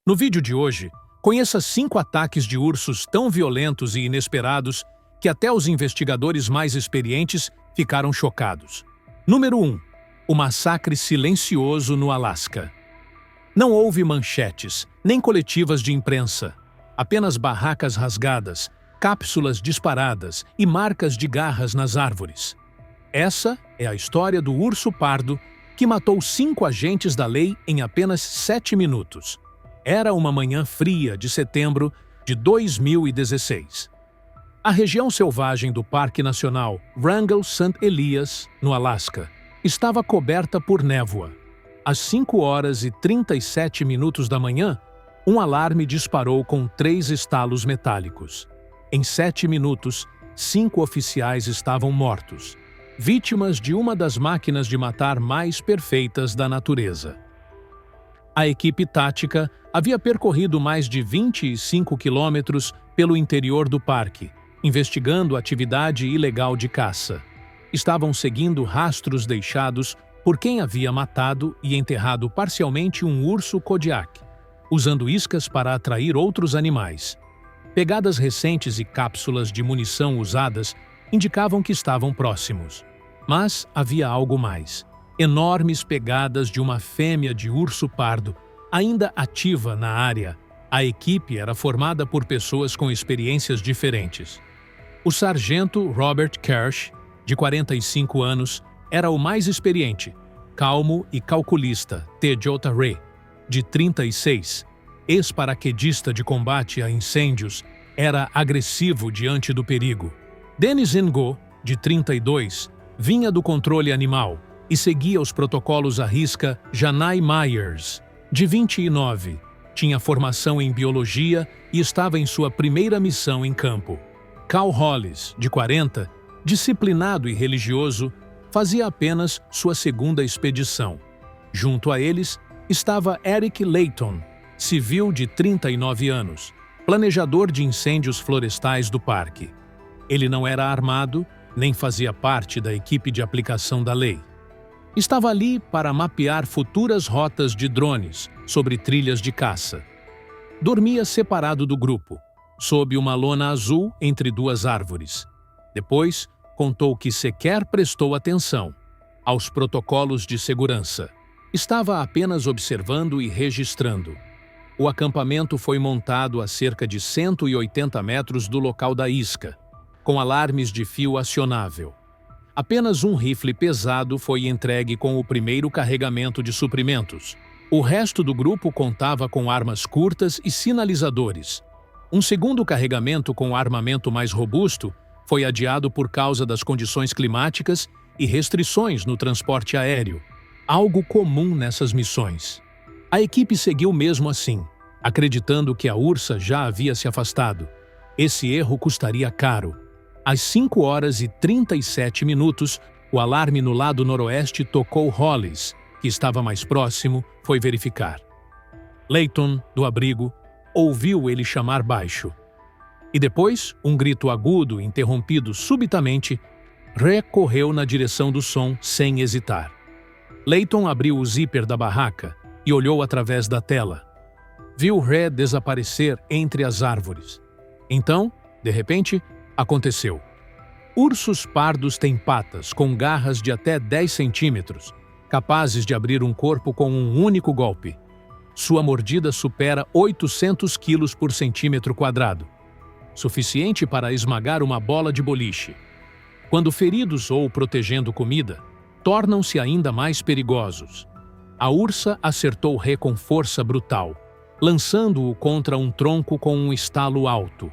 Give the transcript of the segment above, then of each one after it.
No vídeo de hoje, conheça 5 ataques de ursos tão violentos e inesperados que até os investigadores mais experientes ficaram chocados. Número 1. O massacre silencioso no Alasca. Não houve manchetes, nem coletivas de imprensa. Apenas barracas rasgadas, cápsulas disparadas e marcas de garras nas árvores. Essa é a história do urso pardo que matou 5 agentes da lei em apenas 7 minutos. Era uma manhã fria de setembro de 2016. A região selvagem do Parque Nacional Wrangell-St. Elias, no Alasca, estava coberta por névoa. Às 5h37 da manhã, um alarme disparou com 3 estalos metálicos. Em 7 minutos, 5 oficiais estavam mortos, vítimas de uma das máquinas de matar mais perfeitas da natureza. A equipe tática havia percorrido mais de 25 quilômetros pelo interior do parque, investigando a atividade ilegal de caça. Estavam seguindo rastros deixados por quem havia matado e enterrado parcialmente um urso Kodiak, usando iscas para atrair outros animais. Pegadas recentes e cápsulas de munição usadas indicavam que estavam próximos. Mas havia algo mais. Enormes pegadas de uma fêmea de urso pardo, ainda ativa na área. A equipe era formada por pessoas com experiências diferentes. O sargento Robert Kersh, de 45 anos, era o mais experiente, calmo e calculista T.J. Ray, de 36, ex-paraquedista de combate a incêndios, era agressivo diante do perigo. Dennis Ngo, de 32, vinha do controle animal e seguia os protocolos à risca. Janai Myers, de 29, tinha formação em biologia e estava em sua primeira missão em campo. Cal Hollis, de 40, disciplinado e religioso, fazia apenas sua segunda expedição. Junto a eles estava Eric Layton, civil de 39 anos, planejador de incêndios florestais do parque. Ele não era armado, nem fazia parte da equipe de aplicação da lei. Estava ali para mapear futuras rotas de drones sobre trilhas de caça. Dormia separado do grupo, sob uma lona azul entre 2 árvores. Depois, contou que sequer prestou atenção aos protocolos de segurança. Estava apenas observando e registrando. O acampamento foi montado a cerca de 180 metros do local da isca, com alarmes de fio acionável. Apenas um rifle pesado foi entregue com o primeiro carregamento de suprimentos. O resto do grupo contava com armas curtas e sinalizadores. Um segundo carregamento com armamento mais robusto foi adiado por causa das condições climáticas e restrições no transporte aéreo, algo comum nessas missões. A equipe seguiu mesmo assim, acreditando que a ursa já havia se afastado. Esse erro custaria caro. Às 5h37, o alarme no lado noroeste tocou. Hollis, que estava mais próximo, foi verificar. Layton, do abrigo, ouviu ele chamar baixo. E depois, um grito agudo, interrompido subitamente, recorreu na direção do som sem hesitar. Layton abriu o zíper da barraca e olhou através da tela. Viu Ré desaparecer entre as árvores. Então, de repente, aconteceu. Ursos pardos têm patas com garras de até 10 centímetros, capazes de abrir um corpo com um único golpe. Sua mordida supera 800 quilos por centímetro quadrado, suficiente para esmagar uma bola de boliche. Quando feridos ou protegendo comida, tornam-se ainda mais perigosos. A ursa acertou Ré com força brutal, lançando-o contra um tronco com um estalo alto.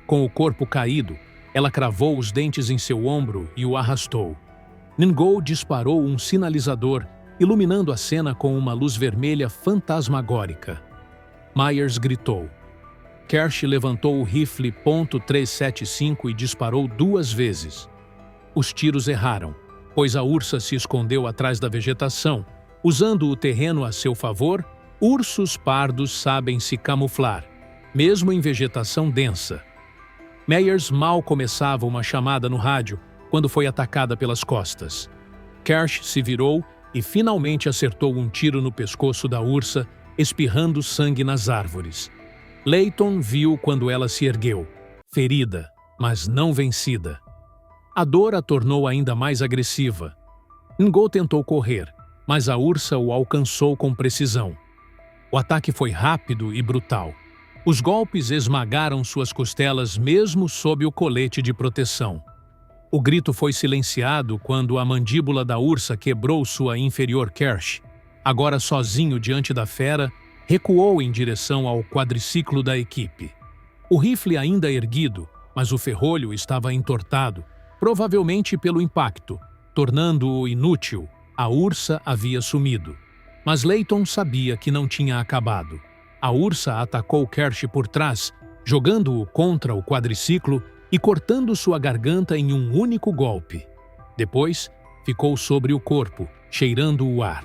Com o corpo caído, ela cravou os dentes em seu ombro e o arrastou. Ngo disparou um sinalizador, iluminando a cena com uma luz vermelha fantasmagórica. Myers gritou. Kersh levantou o rifle .375 e disparou 2 vezes. Os tiros erraram, pois a ursa se escondeu atrás da vegetação. Usando o terreno a seu favor, ursos pardos sabem se camuflar, mesmo em vegetação densa. Myers mal começava uma chamada no rádio quando foi atacada pelas costas. Kersh se virou e finalmente acertou um tiro no pescoço da ursa, espirrando sangue nas árvores. Layton viu quando ela se ergueu, ferida, mas não vencida. A dor a tornou ainda mais agressiva. Ngo tentou correr, mas a ursa o alcançou com precisão. O ataque foi rápido e brutal. Os golpes esmagaram suas costelas mesmo sob o colete de proteção. O grito foi silenciado quando a mandíbula da ursa quebrou sua inferior Kersh. Agora sozinho diante da fera, recuou em direção ao quadriciclo da equipe. O rifle ainda erguido, mas o ferrolho estava entortado, provavelmente pelo impacto, tornando-o inútil. A ursa havia sumido. Mas Layton sabia que não tinha acabado. A ursa atacou Kersh por trás, jogando-o contra o quadriciclo e cortando sua garganta em um único golpe. Depois, ficou sobre o corpo, cheirando o ar.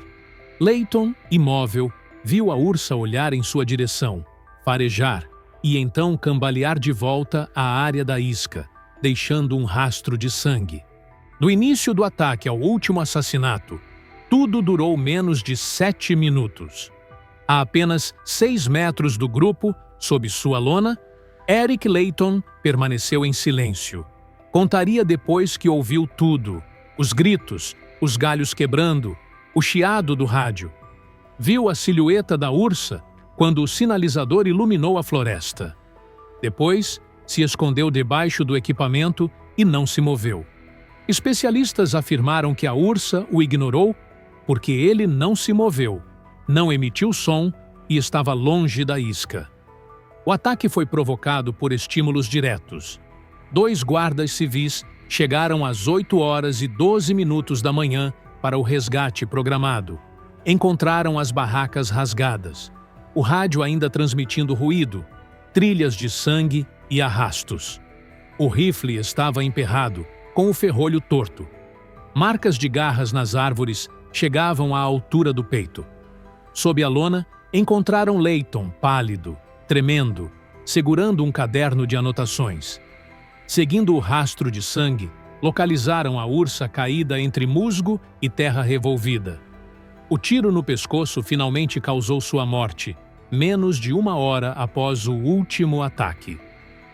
Layton, imóvel, viu a ursa olhar em sua direção, farejar e então cambalear de volta à área da isca, deixando um rastro de sangue. Do início do ataque ao último assassinato, tudo durou menos de 7 minutos. A apenas 6 metros do grupo, sob sua lona, Eric Layton permaneceu em silêncio. Contaria depois que ouviu tudo: os gritos, os galhos quebrando, o chiado do rádio. Viu a silhueta da ursa quando o sinalizador iluminou a floresta. Depois, se escondeu debaixo do equipamento e não se moveu. Especialistas afirmaram que a ursa o ignorou porque ele não se moveu, não emitiu som e estava longe da isca. O ataque foi provocado por estímulos diretos. 2 guardas civis chegaram às 8h12 da manhã para o resgate programado. Encontraram as barracas rasgadas, o rádio ainda transmitindo ruído, trilhas de sangue e arrastos. O rifle estava emperrado, com o ferrolho torto. Marcas de garras nas árvores chegavam à altura do peito. Sob a lona, encontraram Layton, pálido, tremendo, segurando um caderno de anotações. Seguindo o rastro de sangue, localizaram a ursa caída entre musgo e terra revolvida. O tiro no pescoço finalmente causou sua morte, menos de 1 hora após o último ataque.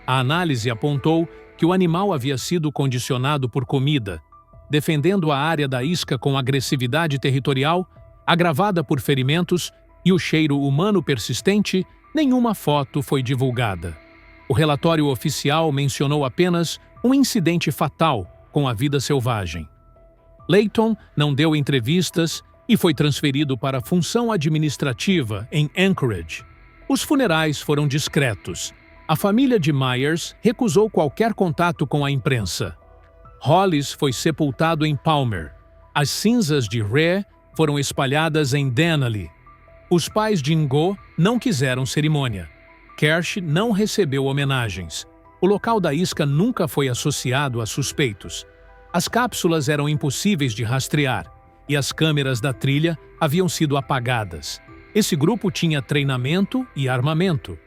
A análise apontou que o animal havia sido condicionado por comida, defendendo a área da isca com agressividade territorial, agravada por ferimentos e o cheiro humano persistente. Nenhuma foto foi divulgada. O relatório oficial mencionou apenas um incidente fatal com a vida selvagem. Layton não deu entrevistas e foi transferido para a função administrativa em Anchorage. Os funerais foram discretos. A família de Myers recusou qualquer contato com a imprensa. Hollis foi sepultado em Palmer. As cinzas de Rhea foram espalhadas em Denali. Os pais de Ngo não quiseram cerimônia. Kersh não recebeu homenagens. O local da isca nunca foi associado a suspeitos. As cápsulas eram impossíveis de rastrear e as câmeras da trilha haviam sido apagadas. Esse grupo tinha treinamento e armamento,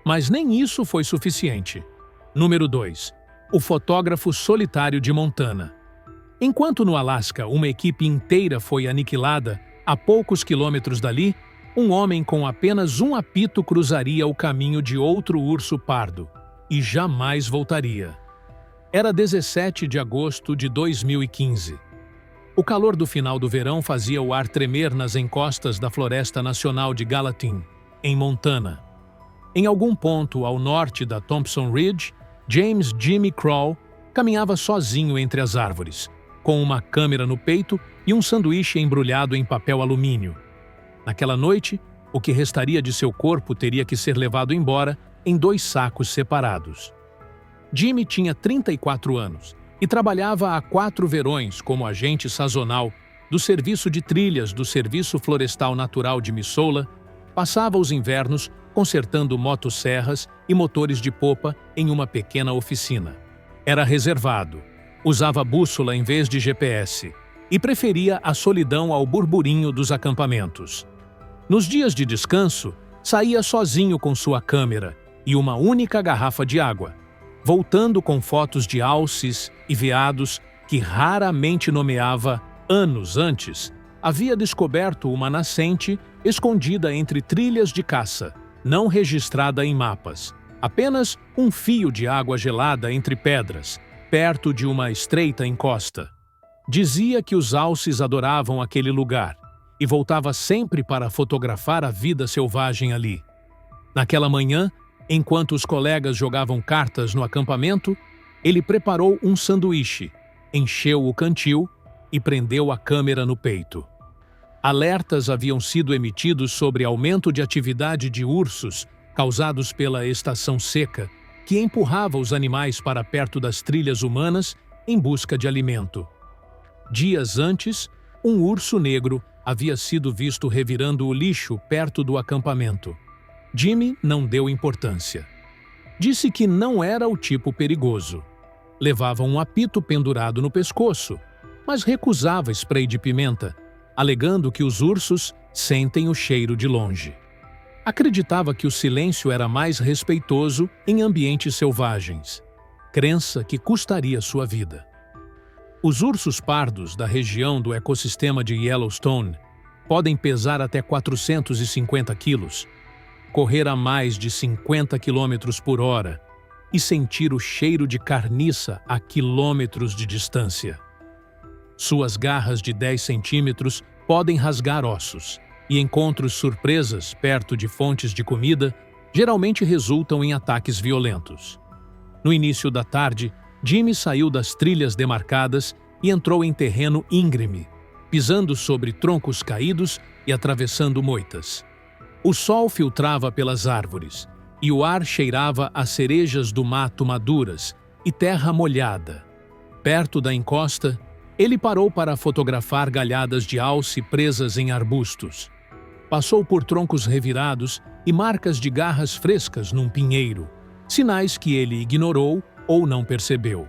mas nem isso foi suficiente. Número 2. O fotógrafo solitário de Montana. Enquanto no Alasca uma equipe inteira foi aniquilada, a poucos quilômetros dali, um homem com apenas um apito cruzaria o caminho de outro urso pardo e jamais voltaria. Era 17 de agosto de 2015. O calor do final do verão fazia o ar tremer nas encostas da Floresta Nacional de Gallatin, em Montana. Em algum ponto ao norte da Thompson Ridge, James Jimmy Kroll caminhava sozinho entre as árvores, com uma câmera no peito e um sanduíche embrulhado em papel alumínio. Naquela noite, o que restaria de seu corpo teria que ser levado embora em 2 sacos separados. Jimmy tinha 34 anos e trabalhava há 4 verões como agente sazonal do serviço de trilhas do Serviço Florestal Natural de Missoula. Passava os invernos consertando motosserras e motores de popa em uma pequena oficina. Era reservado, usava bússola em vez de GPS e preferia a solidão ao burburinho dos acampamentos. Nos dias de descanso, saía sozinho com sua câmera e uma única garrafa de água, voltando com fotos de alces e veados que raramente nomeava. Anos antes, havia descoberto uma nascente escondida entre trilhas de caça, não registrada em mapas. Apenas um fio de água gelada entre pedras, perto de uma estreita encosta. Dizia que os alces adoravam aquele lugar e voltava sempre para fotografar a vida selvagem ali. Naquela manhã, enquanto os colegas jogavam cartas no acampamento, ele preparou um sanduíche, encheu o cantil e prendeu a câmera no peito. Alertas haviam sido emitidos sobre aumento de atividade de ursos causados pela estação seca, que empurrava os animais para perto das trilhas humanas em busca de alimento. Dias antes, um urso negro havia sido visto revirando o lixo perto do acampamento. Jimmy não deu importância. Disse que não era o tipo perigoso. Levava um apito pendurado no pescoço, mas recusava spray de pimenta, alegando que os ursos sentem o cheiro de longe. Acreditava que o silêncio era mais respeitoso em ambientes selvagens, crença que custaria sua vida. Os ursos pardos da região do ecossistema de Yellowstone podem pesar até 450 quilos, correr a mais de 50 km por hora e sentir o cheiro de carniça a quilômetros de distância. Suas garras de 10 centímetros podem rasgar ossos, e encontros surpresas perto de fontes de comida geralmente resultam em ataques violentos. No início da tarde, Jimmy saiu das trilhas demarcadas e entrou em terreno íngreme, pisando sobre troncos caídos e atravessando moitas. O sol filtrava pelas árvores, e o ar cheirava a cerejas do mato maduras e terra molhada. Perto da encosta, ele parou para fotografar galhadas de alce presas em arbustos. Passou por troncos revirados e marcas de garras frescas num pinheiro, sinais que ele ignorou ou não percebeu.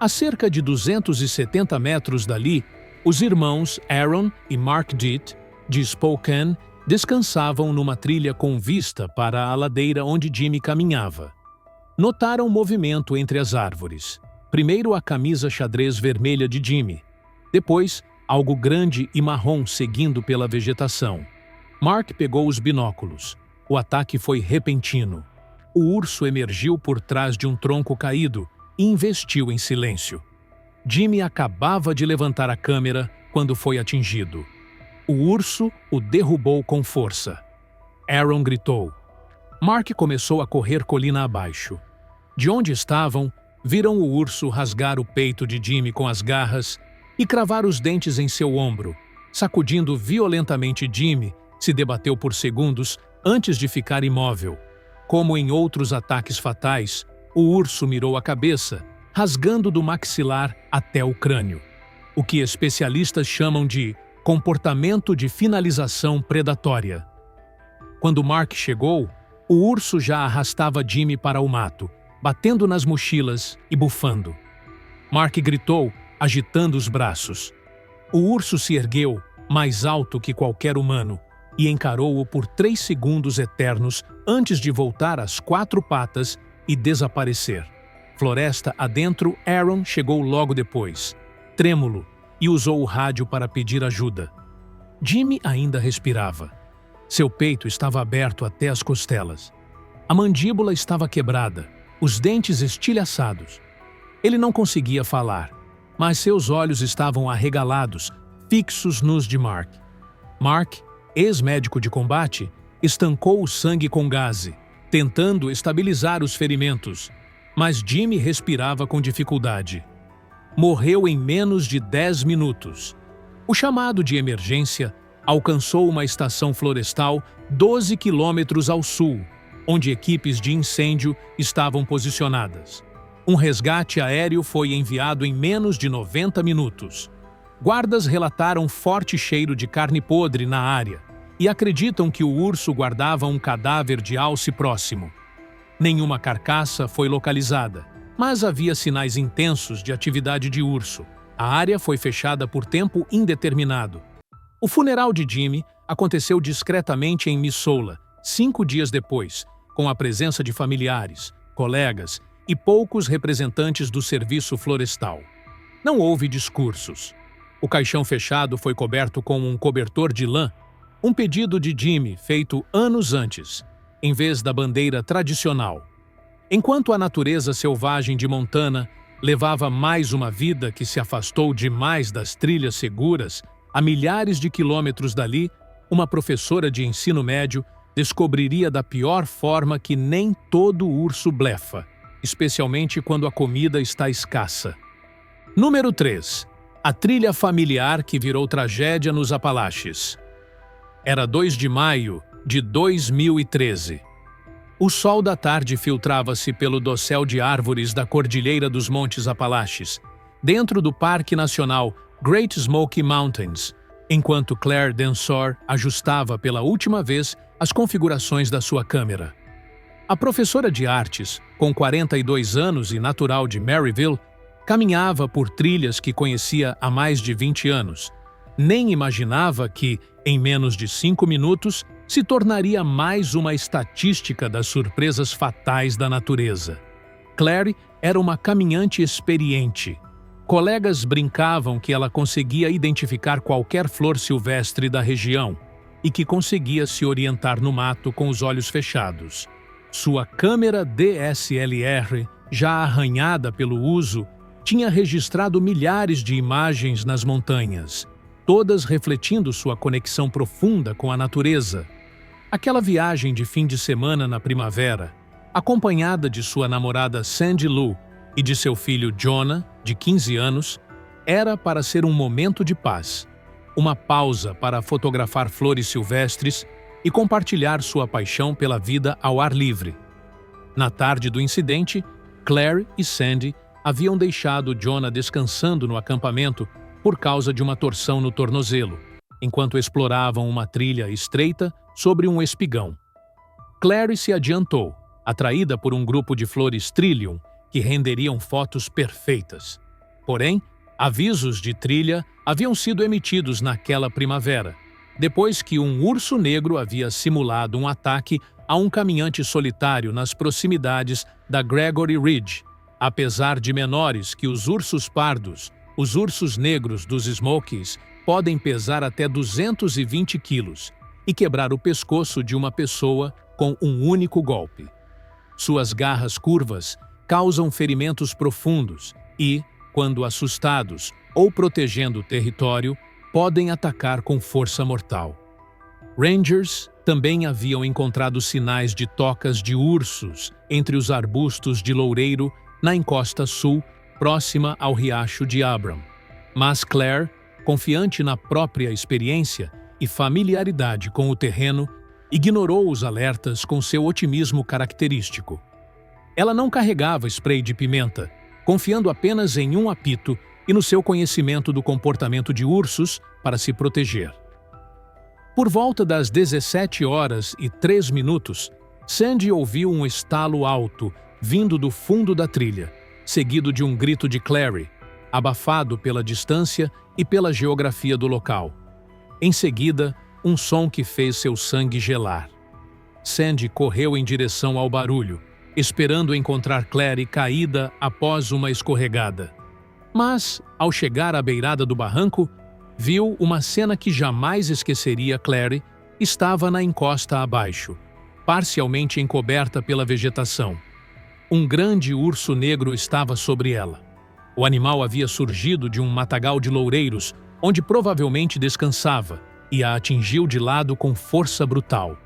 A cerca de 270 metros dali, os irmãos Aaron e Mark Ditt, de Spokane, descansavam numa trilha com vista para a ladeira onde Jimmy caminhava. Notaram movimento entre as árvores. Primeiro a camisa xadrez vermelha de Jimmy, depois algo grande e marrom seguindo pela vegetação. Mark pegou os binóculos. O ataque foi repentino. O urso emergiu por trás de um tronco caído e investiu em silêncio. Jimmy acabava de levantar a câmera quando foi atingido. O urso o derrubou com força. Aaron gritou. Mark começou a correr colina abaixo. De onde estavam, viram o urso rasgar o peito de Jimmy com as garras e cravar os dentes em seu ombro. Sacudindo violentamente Jimmy, se debateu por segundos antes de ficar imóvel. Como em outros ataques fatais, o urso mirou a cabeça, rasgando do maxilar até o crânio. O que especialistas chamam de comportamento de finalização predatória. Quando Mark chegou, o urso já arrastava Jimmy para o mato, batendo nas mochilas e bufando. Mark gritou, agitando os braços. O urso se ergueu, mais alto que qualquer humano, e encarou-o por 3 segundos eternos antes de voltar às 4 patas e desaparecer. Floresta adentro, Aaron chegou logo depois, trêmulo, e usou o rádio para pedir ajuda. Jimmy ainda respirava. Seu peito estava aberto até as costelas. A mandíbula estava quebrada, os dentes estilhaçados. Ele não conseguia falar, mas seus olhos estavam arregalados, fixos nos de Mark. Mark, ex-médico de combate, estancou o sangue com gaze, tentando estabilizar os ferimentos, mas Jimmy respirava com dificuldade. Morreu em menos de 10 minutos. O chamado de emergência alcançou uma estação florestal 12 quilômetros ao sul, onde equipes de incêndio estavam posicionadas. Um resgate aéreo foi enviado em menos de 90 minutos. Guardas relataram forte cheiro de carne podre na área e acreditam que o urso guardava um cadáver de alce próximo. Nenhuma carcaça foi localizada, mas havia sinais intensos de atividade de urso. A área foi fechada por tempo indeterminado. O funeral de Jimmy aconteceu discretamente em Missoula, 5 dias depois, com a presença de familiares, colegas e poucos representantes do serviço florestal. Não houve discursos. O caixão fechado foi coberto com um cobertor de lã Um pedido de Jimmy feito anos antes, em vez da bandeira tradicional. Enquanto a natureza selvagem de Montana levava mais uma vida que se afastou demais das trilhas seguras, a milhares de quilômetros dali, uma professora de ensino médio descobriria da pior forma que nem todo urso blefa, especialmente quando a comida está escassa. Número 3. A trilha familiar que virou tragédia nos Apalaches. Era 2 de maio de 2013. O sol da tarde filtrava-se pelo dossel de árvores da Cordilheira dos Montes Apalaches, dentro do Parque Nacional Great Smoky Mountains, enquanto Claire Densor ajustava pela última vez as configurações da sua câmera. A professora de artes, com 42 anos e natural de Maryville, caminhava por trilhas que conhecia há mais de 20 anos. Nem imaginava que, em menos de 5 minutos, se tornaria mais uma estatística das surpresas fatais da natureza. Claire era uma caminhante experiente. Colegas brincavam que ela conseguia identificar qualquer flor silvestre da região e que conseguia se orientar no mato com os olhos fechados. Sua câmera DSLR, já arranhada pelo uso, tinha registrado milhares de imagens nas montanhas, todas refletindo sua conexão profunda com a natureza. Aquela viagem de fim de semana na primavera, acompanhada de sua namorada Sandy Lou e de seu filho Jonah, de 15 anos, era para ser um momento de paz, uma pausa para fotografar flores silvestres e compartilhar sua paixão pela vida ao ar livre. Na tarde do incidente, Claire e Sandy haviam deixado Jonah descansando no acampamento por causa de uma torção no tornozelo, enquanto exploravam uma trilha estreita sobre um espigão. Claire se adiantou, atraída por um grupo de flores trillium que renderiam fotos perfeitas. Porém, avisos de trilha haviam sido emitidos naquela primavera, depois que um urso negro havia simulado um ataque a um caminhante solitário nas proximidades da Gregory Ridge. Apesar de menores que os ursos pardos, os ursos negros dos Smokies podem pesar até 220 quilos e quebrar o pescoço de uma pessoa com um único golpe. Suas garras curvas causam ferimentos profundos e, quando assustados ou protegendo o território, podem atacar com força mortal. Rangers também haviam encontrado sinais de tocas de ursos entre os arbustos de loureiro na encosta sul, próxima ao riacho de Abram. Mas Claire, confiante na própria experiência e familiaridade com o terreno, ignorou os alertas com seu otimismo característico. Ela não carregava spray de pimenta, confiando apenas em um apito e no seu conhecimento do comportamento de ursos para se proteger. Por volta das 17h03, Sandy ouviu um estalo alto vindo do fundo da trilha, seguido de um grito de Claire, abafado pela distância e pela geografia do local. Em seguida, um som que fez seu sangue gelar. Sandy correu em direção ao barulho, esperando encontrar Claire caída após uma escorregada. Mas, ao chegar à beirada do barranco, viu uma cena que jamais esqueceria. Claire estava na encosta abaixo, parcialmente encoberta pela vegetação. Um grande urso negro estava sobre ela. O animal havia surgido de um matagal de loureiros, onde provavelmente descansava, e a atingiu de lado com força brutal.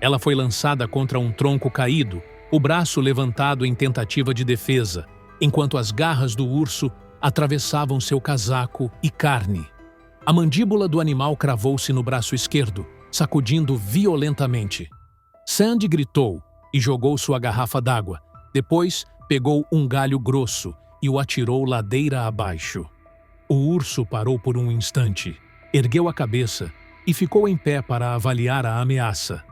Ela foi lançada contra um tronco caído, o braço levantado em tentativa de defesa, enquanto as garras do urso atravessavam seu casaco e carne. A mandíbula do animal cravou-se no braço esquerdo, sacudindo violentamente. Sandy gritou e jogou sua garrafa d'água. Depois, pegou um galho grosso e o atirou ladeira abaixo. O urso parou por um instante, ergueu a cabeça e ficou em pé para avaliar a ameaça.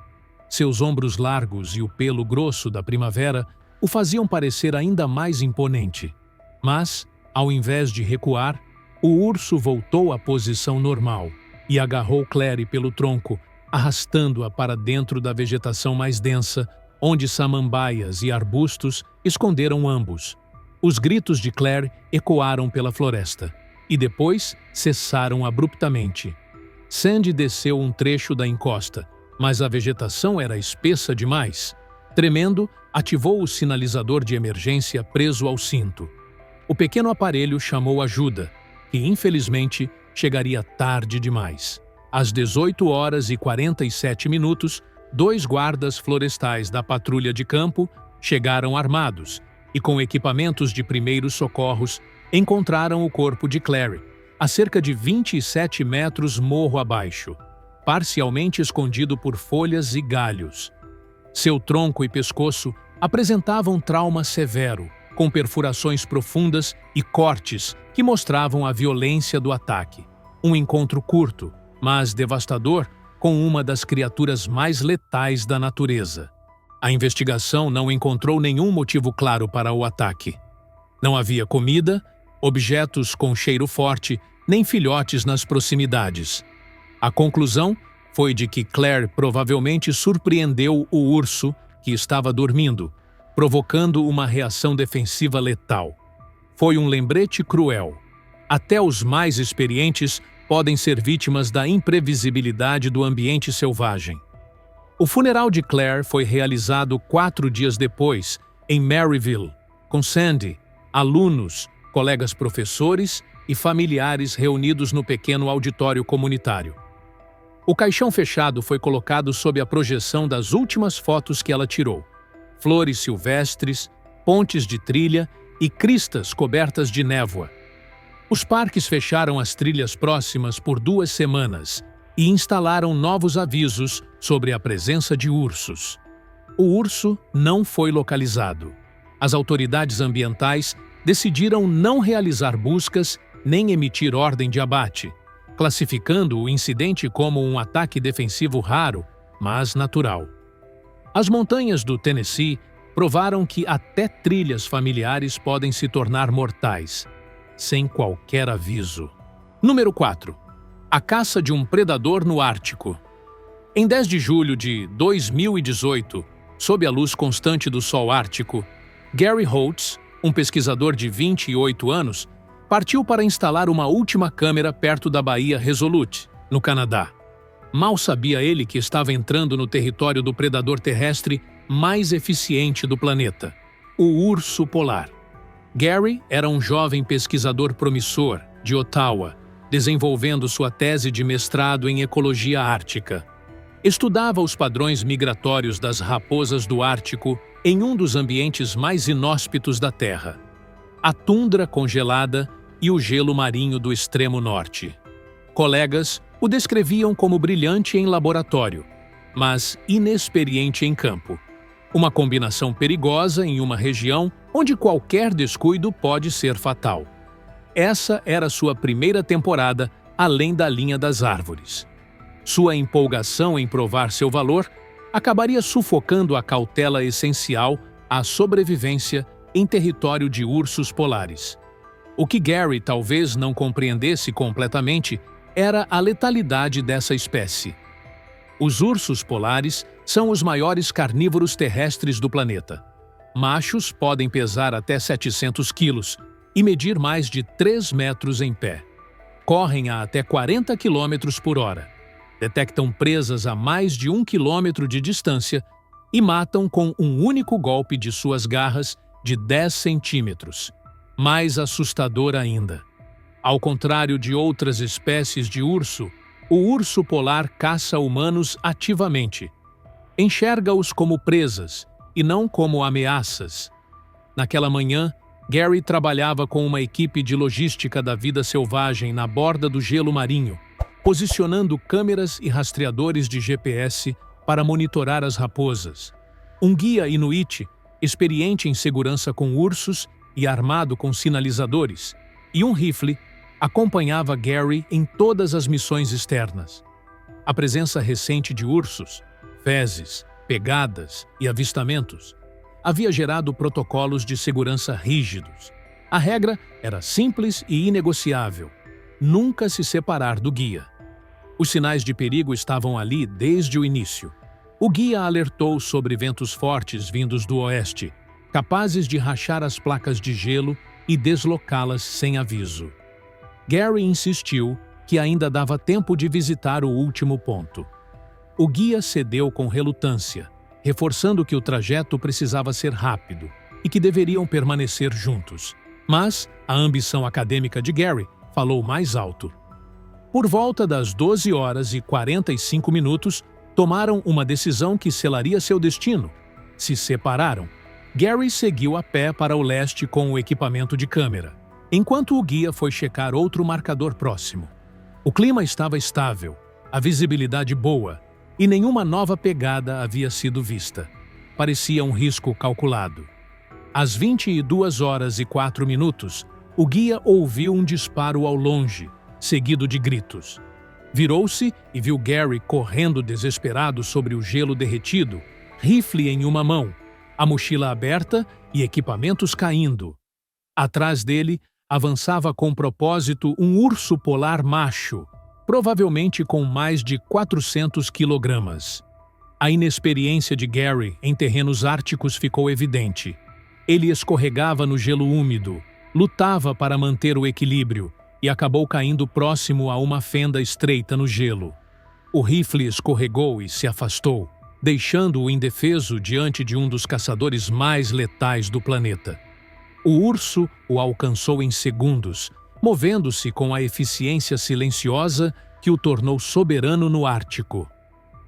Seus ombros largos e o pelo grosso da primavera o faziam parecer ainda mais imponente. Mas, ao invés de recuar, o urso voltou à posição normal e agarrou Claire pelo tronco, arrastando-a para dentro da vegetação mais densa, onde samambaias e arbustos esconderam ambos. Os gritos de Claire ecoaram pela floresta e depois cessaram abruptamente. Sandy desceu um trecho da encosta, mas a vegetação era espessa demais. Tremendo, ativou o sinalizador de emergência preso ao cinto. O pequeno aparelho chamou ajuda, que infelizmente chegaria tarde demais. Às 18h47, 2 guardas florestais da patrulha de campo chegaram armados e com equipamentos de primeiros socorros encontraram o corpo de Clary, a cerca de 27 metros morro abaixo, parcialmente escondido por folhas e galhos. Seu tronco e pescoço apresentavam trauma severo, com perfurações profundas e cortes que mostravam a violência do ataque. Um encontro curto, mas devastador, com uma das criaturas mais letais da natureza. A investigação não encontrou nenhum motivo claro para o ataque. Não havia comida, objetos com cheiro forte, nem filhotes nas proximidades. A conclusão foi de que Claire provavelmente surpreendeu o urso, que estava dormindo, provocando uma reação defensiva letal. Foi um lembrete cruel. Até os mais experientes podem ser vítimas da imprevisibilidade do ambiente selvagem. O funeral de Claire foi realizado 4 dias depois, em Maryville, com Sandy, alunos, colegas professores e familiares reunidos no pequeno auditório comunitário. O caixão fechado foi colocado sob a projeção das últimas fotos que ela tirou: flores silvestres, pontes de trilha e cristas cobertas de névoa. Os parques fecharam as trilhas próximas por 2 semanas e instalaram novos avisos sobre a presença de ursos. O urso não foi localizado. As autoridades ambientais decidiram não realizar buscas nem emitir ordem de abate, classificando o incidente como um ataque defensivo raro, mas natural. As montanhas do Tennessee provaram que até trilhas familiares podem se tornar mortais, sem qualquer aviso. Número 4. A caça de um predador no Ártico. Em 10 de julho de 2018, sob a luz constante do Sol Ártico, Gary Holtz, um pesquisador de 28 anos, partiu para instalar uma última câmera perto da Baía Resolute, no Canadá. Mal sabia ele que estava entrando no território do predador terrestre mais eficiente do planeta, o urso polar. Gary era um jovem pesquisador promissor, de Ottawa, desenvolvendo sua tese de mestrado em ecologia ártica. Estudava os padrões migratórios das raposas do Ártico em um dos ambientes mais inóspitos da Terra: a tundra congelada e o gelo marinho do extremo norte. Colegas o descreviam como brilhante em laboratório, mas inexperiente em campo. Uma combinação perigosa em uma região onde qualquer descuido pode ser fatal. Essa era sua primeira temporada além da linha das árvores. Sua empolgação em provar seu valor acabaria sufocando a cautela essencial à sobrevivência em território de ursos polares. O que Gary talvez não compreendesse completamente era a letalidade dessa espécie. Os ursos polares são os maiores carnívoros terrestres do planeta. Machos podem pesar até 700 quilos e medir mais de 3 metros em pé. Correm a até 40 km por hora. Detectam presas a mais de 1 quilômetro de distância e matam com um único golpe de suas garras de 10 centímetros. Mais assustador ainda. Ao contrário de outras espécies de urso, o urso polar caça humanos ativamente. Enxerga-os como presas e não como ameaças. Naquela manhã, Gary trabalhava com uma equipe de logística da vida selvagem na borda do gelo marinho, posicionando câmeras e rastreadores de GPS para monitorar as raposas. Um guia inuit, experiente em segurança com ursos e armado com sinalizadores, e um rifle, acompanhava Gary em todas as missões externas. A presença recente de ursos, fezes, pegadas e avistamentos havia gerado protocolos de segurança rígidos. A regra era simples e inegociável: nunca se separar do guia. Os sinais de perigo estavam ali desde o início. O guia alertou sobre ventos fortes vindos do oeste, capazes de rachar as placas de gelo e deslocá-las sem aviso. Gary insistiu que ainda dava tempo de visitar o último ponto. O guia cedeu com relutância, reforçando que o trajeto precisava ser rápido e que deveriam permanecer juntos. Mas a ambição acadêmica de Gary falou mais alto. Por volta das 12h45, tomaram uma decisão que selaria seu destino. Se separaram. Gary seguiu a pé para o leste com o equipamento de câmera, enquanto o guia foi checar outro marcador próximo. O clima estava estável, a visibilidade boa, e nenhuma nova pegada havia sido vista. Parecia um risco calculado. Às 22h04, o guia ouviu um disparo ao longe, seguido de gritos. Virou-se e viu Gary correndo desesperado sobre o gelo derretido, rifle em uma mão, a mochila aberta e equipamentos caindo. Atrás dele, avançava com propósito um urso polar macho, provavelmente com mais de 400 quilogramas. A inexperiência de Gary em terrenos árticos ficou evidente. Ele escorregava no gelo úmido, lutava para manter o equilíbrio e acabou caindo próximo a uma fenda estreita no gelo. O rifle escorregou e se afastou, deixando-o indefeso diante de um dos caçadores mais letais do planeta. O urso o alcançou em segundos, movendo-se com a eficiência silenciosa que o tornou soberano no Ártico.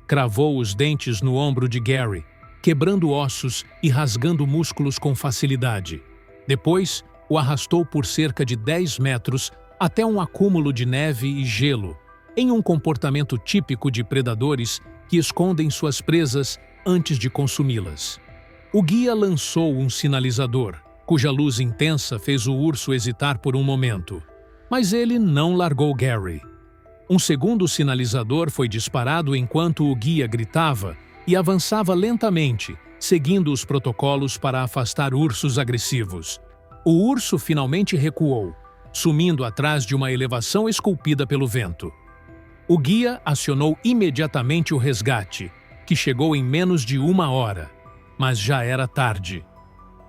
Cravou os dentes no ombro de Gary, quebrando ossos e rasgando músculos com facilidade. Depois, o arrastou por cerca de 10 metros até um acúmulo de neve e gelo, em um comportamento típico de predadores que escondem suas presas antes de consumi-las. O guia lançou um sinalizador, cuja luz intensa fez o urso hesitar por um momento. Mas ele não largou Gary. Um segundo sinalizador foi disparado enquanto o guia gritava e avançava lentamente, seguindo os protocolos para afastar ursos agressivos. O urso finalmente recuou, sumindo atrás de uma elevação esculpida pelo vento. O guia acionou imediatamente o resgate, que chegou em menos de 1 hora, mas já era tarde.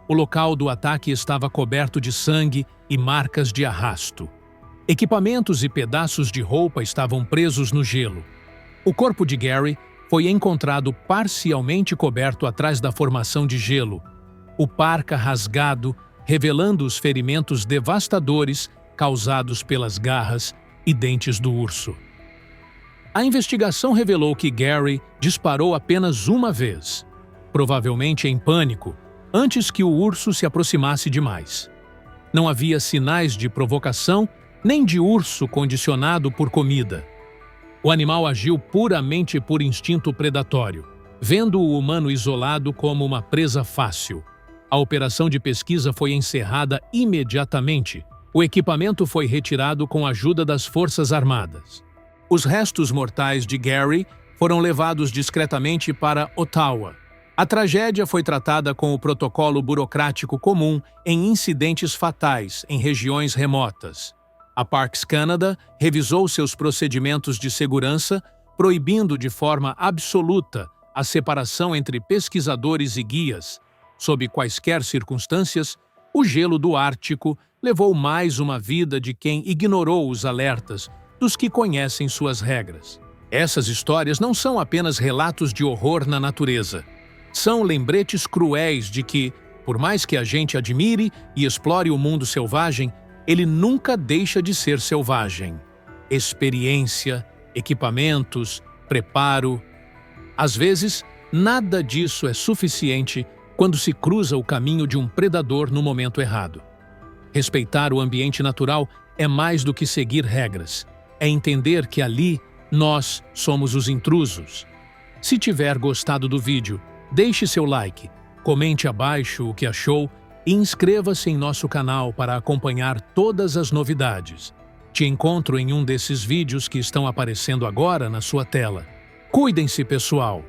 O local do ataque estava coberto de sangue e marcas de arrasto. Equipamentos e pedaços de roupa estavam presos no gelo. O corpo de Gary foi encontrado parcialmente coberto atrás da formação de gelo, o parka rasgado, revelando os ferimentos devastadores causados pelas garras e dentes do urso. A investigação revelou que Gary disparou apenas uma vez, provavelmente em pânico, antes que o urso se aproximasse demais. Não havia sinais de provocação nem de urso condicionado por comida. O animal agiu puramente por instinto predatório, vendo o humano isolado como uma presa fácil. A operação de pesquisa foi encerrada imediatamente. O equipamento foi retirado com a ajuda das Forças Armadas. Os restos mortais de Gary foram levados discretamente para Ottawa. A tragédia foi tratada com o protocolo burocrático comum em incidentes fatais em regiões remotas. A Parks Canada revisou seus procedimentos de segurança, proibindo de forma absoluta a separação entre pesquisadores e guias. Sob quaisquer circunstâncias, o gelo do Ártico levou mais uma vida de quem ignorou os alertas dos que conhecem suas regras. Essas histórias não são apenas relatos de horror na natureza. São lembretes cruéis de que, por mais que a gente admire e explore o mundo selvagem, ele nunca deixa de ser selvagem. Experiência, equipamentos, preparo. Às vezes, nada disso é suficiente quando se cruza o caminho de um predador no momento errado. Respeitar o ambiente natural é mais do que seguir regras. É entender que ali nós somos os intrusos. Se tiver gostado do vídeo, deixe seu like, comente abaixo o que achou e inscreva-se em nosso canal para acompanhar todas as novidades. Te encontro em um desses vídeos que estão aparecendo agora na sua tela. Cuidem-se, pessoal!